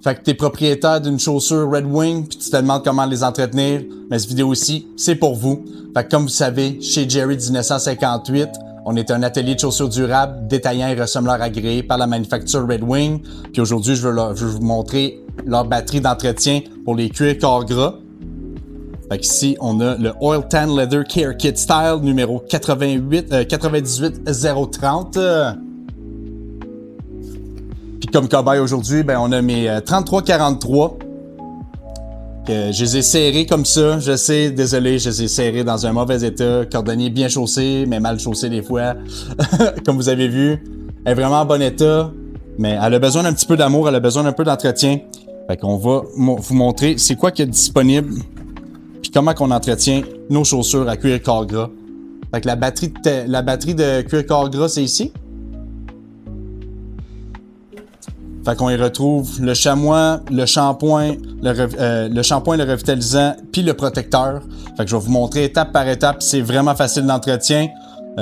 Fait que t'es propriétaire d'une chaussure Red Wing puis tu te demandes comment les entretenir, mais cette vidéo aussi, c'est pour vous. Fait que comme vous savez, chez Jerry 1958, on est un atelier de chaussures durables, détaillant et ressembleur agréé par la manufacture Red Wing. Puis aujourd'hui, je veux vous montrer leur batterie d'entretien pour les cuirs corps gras. Fait qu'ici, on a le Oil Tan Leather Care Kit Style numéro 98030. Puis comme cobaye aujourd'hui, ben on a mes 3343. Que je les ai serrés comme ça. Je sais, désolé, je les ai serrés dans un mauvais état. Cordonnier bien chaussé, mais mal chaussé des fois. Comme vous avez vu. Elle est vraiment en bon état. Mais elle a besoin d'un petit peu d'amour, elle a besoin d'un peu d'entretien. Fait qu'on va vous montrer c'est quoi qui est disponible. Puis comment qu'on entretient nos chaussures à cuir corps gras. Fait que la batterie de cuir corps gras, c'est ici. Fait qu'on y retrouve le chamois, le shampoing, le revitalisant, puis le protecteur. Fait que je vais vous montrer étape par étape. C'est vraiment facile d'entretien.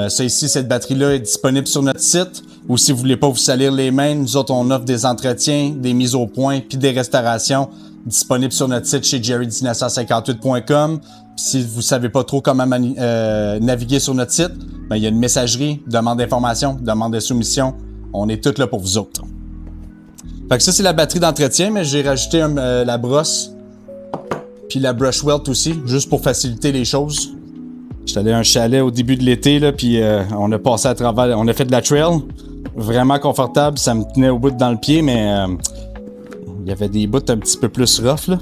Ça ici, cette batterie-là est disponible sur notre site. Ou si vous voulez pas vous salir les mains, nous autres, on offre des entretiens, des mises au point, puis des restaurations disponibles sur notre site chez jerry1958.com. Si vous savez pas trop comment naviguer sur notre site, ben, il y a une messagerie, demande d'information, demande de soumission. On est tous là pour vous autres. Fait que ça, c'est la batterie d'entretien, mais j'ai rajouté la brosse puis la brush welt aussi, juste pour faciliter les choses. J'étais allé à un chalet au début de l'été, là, puis on a passé à travers, on a fait de la trail. Vraiment confortable, ça me tenait au bout dans le pied, mais il y avait des bouts un petit peu plus rough, là.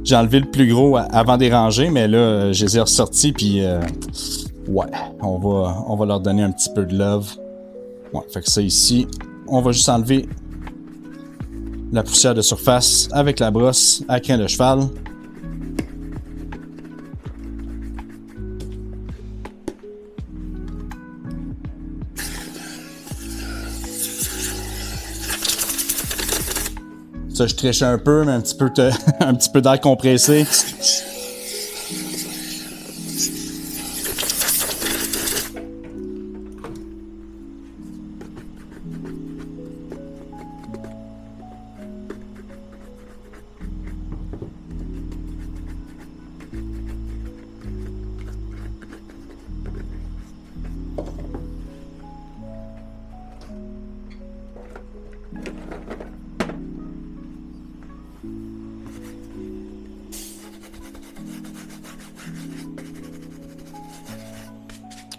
J'ai enlevé le plus gros avant de les ranger, mais là, je les ai ressortis, puis ouais, on va leur donner un petit peu de love. Ouais, fait que ça ici, on va juste enlever la poussière de surface avec la brosse à crin de cheval. Ça, je triche un peu, mais un petit peu d'air compressé.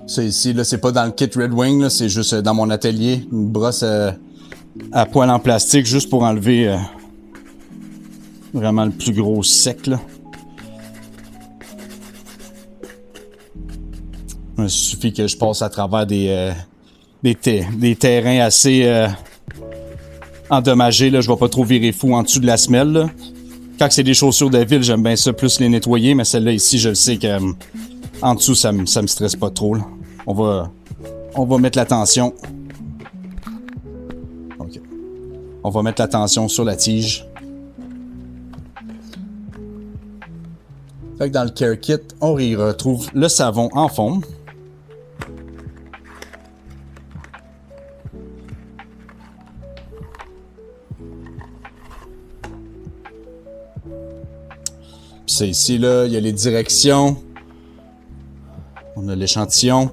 Ça ici, là, c'est pas dans le kit Red Wing, là, c'est juste dans mon atelier. Une brosse à poil en plastique, juste pour enlever vraiment le plus gros sec, là. Il suffit que je passe à travers des terrains assez endommagés, là. Je vais pas trop virer fou en dessous de la semelle, là. Quand c'est des chaussures de ville, j'aime bien ça plus les nettoyer, mais celle-là ici, je le sais que en dessous, ça me stresse pas trop, là. On va mettre la tension. OK. On va mettre la tension sur la tige. Fait que dans le Care Kit, on y retrouve le savon en fond. Puis c'est ici, là, il y a les directions. On a l'échantillon.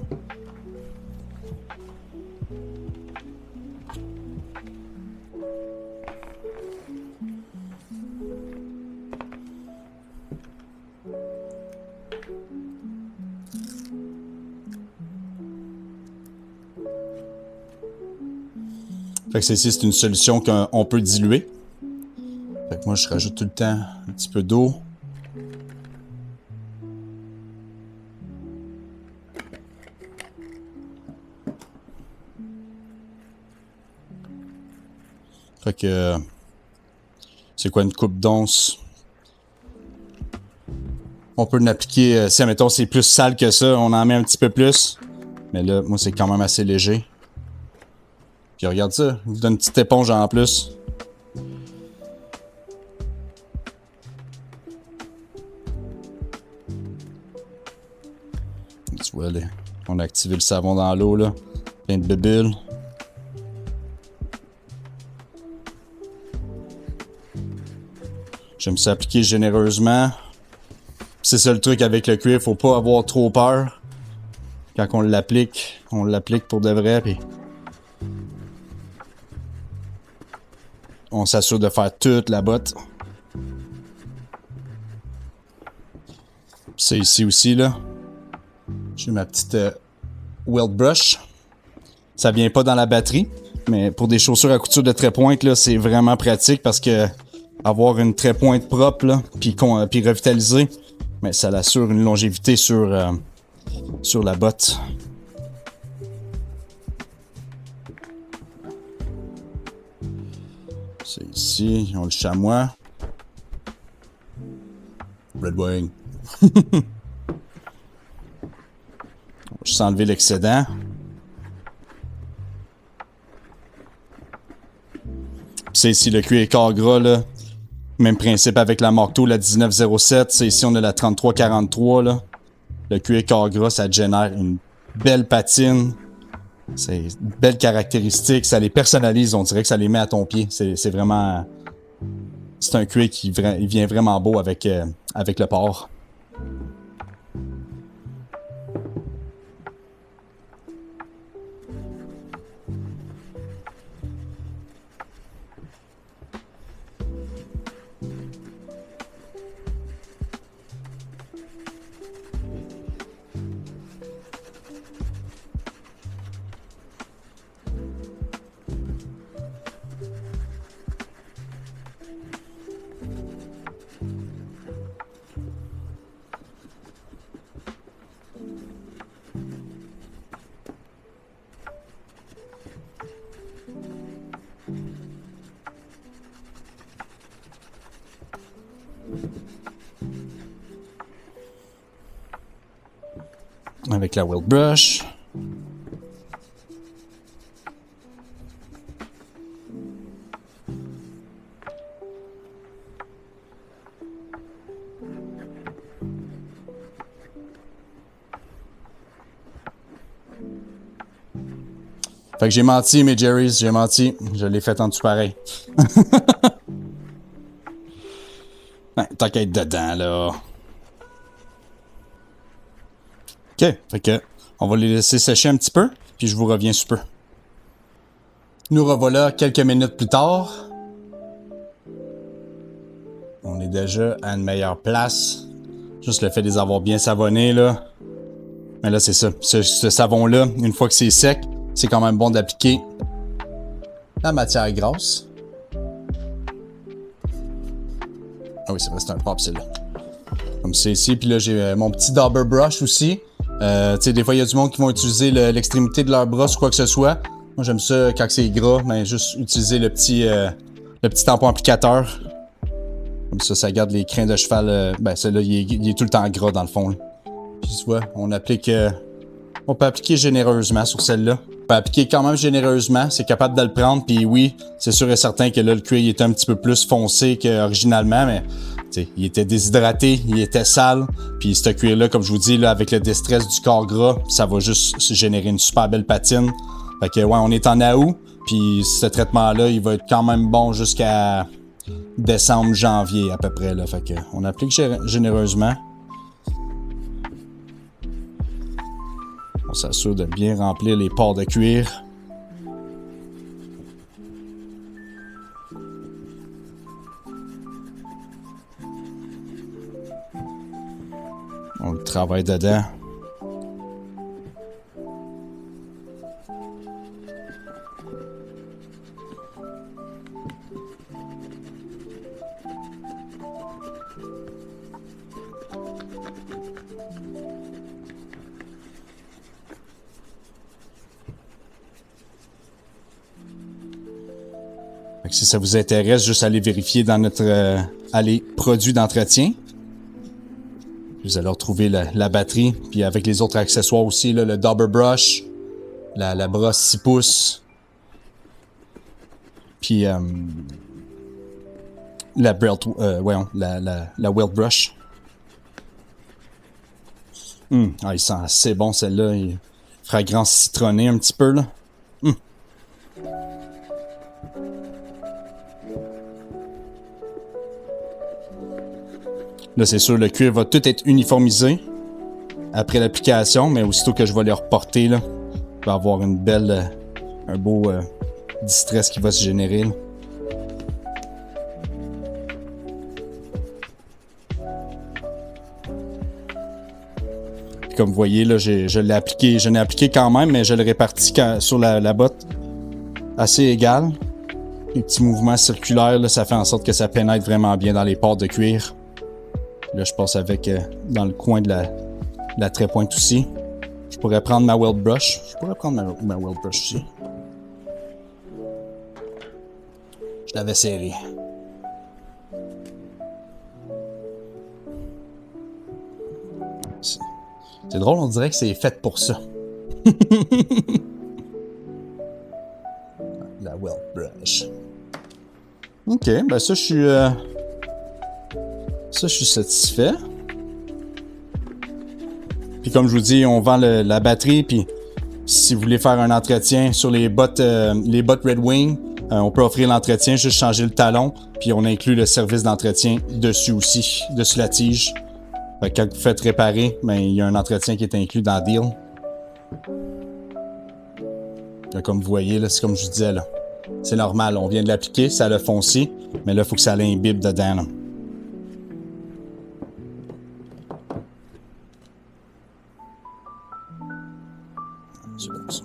Fait que celle-ci, c'est une solution qu'on peut diluer. Fait que moi, je rajoute tout le temps un petit peu d'eau. Fait que c'est quoi une coupe d'once? On peut l'appliquer, si admettons c'est plus sale que ça, on en met un petit peu plus. Mais là, moi c'est quand même assez léger. Puis regarde ça, il vous donne une petite éponge en plus. Tu vois, là, on a activé le savon dans l'eau, là. Plein de bulles. J'aime ça appliquer généreusement. C'est ça le truc avec le cuir, faut pas avoir trop peur. Quand on l'applique pour de vrai, puis on s'assure de faire toute la botte. C'est ici aussi, là. J'ai ma petite weld brush. Ça vient pas dans la batterie, mais pour des chaussures à couture de trait-pointe, là, c'est vraiment pratique parce que avoir une trait-pointe propre, là, puis revitalisée, mais ça l'assure une longévité sur la botte. C'est ici, ils ont le chamois. Red Wing. On va juste enlever l'excédent. C'est ici le cuir écart gras, là. Même principe avec la Mark II, la 1907. C'est ici, on a la 3343, là. Le cuir écart gras, ça génère une belle patine. C'est une belle caractéristique. Ça les personnalise, on dirait que ça les met à ton pied. C'est vraiment... C'est un cuir qui vient vraiment beau avec le port. Avec la weld brush. Fait que j'ai menti, mes Jerry's, j'ai menti. Je l'ai fait en dessous pareil. Ouais, tant qu'à être dedans, là. OK, fait que on va les laisser sécher un petit peu, puis je vous reviens sous peu. Nous revoilà quelques minutes plus tard. On est déjà à une meilleure place. Juste le fait de les avoir bien savonnés, là. Mais là, c'est ça. Ce savon-là, une fois que c'est sec, c'est quand même bon d'appliquer la matière grasse. Ah oui, c'est vrai, c'est un propre, celle-là. Comme c'est ici. Puis là, j'ai mon petit dauber brush aussi. Tu sais, des fois, il y a du monde qui vont utiliser l'extrémité de leur brosse ou quoi que ce soit. Moi, j'aime ça quand c'est gras, mais juste utiliser le petit tampon applicateur. Comme ça garde les crins de cheval. Ben, celui-là, il est tout le temps gras dans le fond. Là. Puis tu vois, on peut appliquer généreusement sur celle-là. On peut appliquer quand même généreusement. C'est capable de le prendre. Puis oui, c'est sûr et certain que là, le cuir il était un petit peu plus foncé qu'originalement, mais t'sais, il était déshydraté, il était sale. Puis ce cuir-là, comme je vous dis, là, avec le déstress du corps gras, ça va juste générer une super belle patine. Fait que ouais, on est en août. Puis ce traitement-là, il va être quand même bon jusqu'à décembre, janvier à peu près. Là. Fait que on applique généreusement. On s'assure de bien remplir les pores de cuir. On le travaille dedans. Si ça vous intéresse, juste allez vérifier dans notre produits d'entretien. Vous allez retrouver la batterie, puis avec les autres accessoires aussi, là, le dauber brush, la brosse 6 pouces, puis la weld brush. Ah, il sent assez bon celle-là. Fragrance citronnée un petit peu là. Là, c'est sûr, le cuir va tout être uniformisé après l'application, mais aussitôt que je vais les reporter, là, il va y avoir une belle, un beau distress qui va se générer. Là. Puis comme vous voyez, là, je l'ai appliqué quand même, mais je l'ai réparti sur la botte assez égale. Les petits mouvements circulaires, là, ça fait en sorte que ça pénètre vraiment bien dans les pores de cuir. Là, je passe avec dans le coin de la trait-pointe aussi. Je pourrais prendre ma weld brush. Ma weld brush aussi. Je l'avais serré. C'est drôle, on dirait que c'est fait pour ça. La weld brush. Ok, ben ça, je suis satisfait. Puis comme je vous dis, on vend la batterie. Puis si vous voulez faire un entretien sur les bottes Red Wing, on peut offrir l'entretien, juste changer le talon. Puis on inclut le service d'entretien dessus aussi, dessus la tige. Fait que quand vous faites réparer, ben, il y a un entretien qui est inclus dans le deal. Là, comme vous voyez, là, c'est comme je vous disais, là. C'est normal, on vient de l'appliquer, ça l'a foncé, mais là, il faut que ça l'imbibe dedans. Là. C'est comme ça.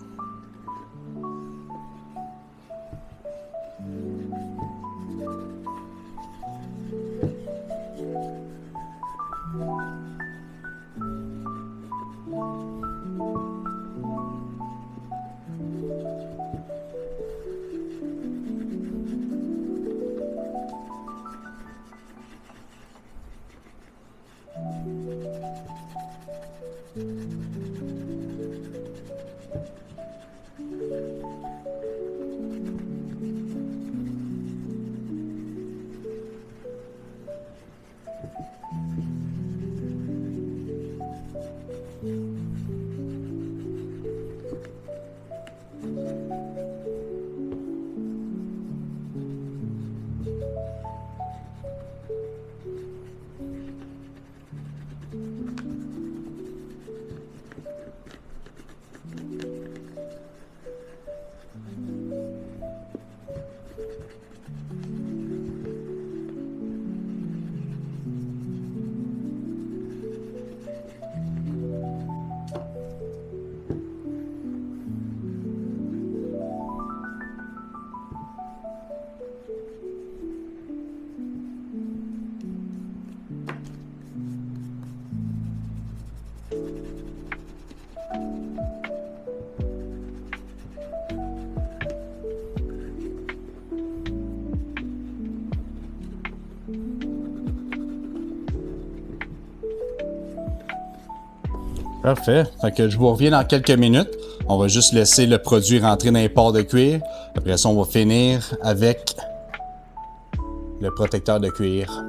Parfait. Fait que je vous reviens dans quelques minutes. On va juste laisser le produit rentrer dans les pores de cuir. Après ça, on va finir avec le protecteur de cuir.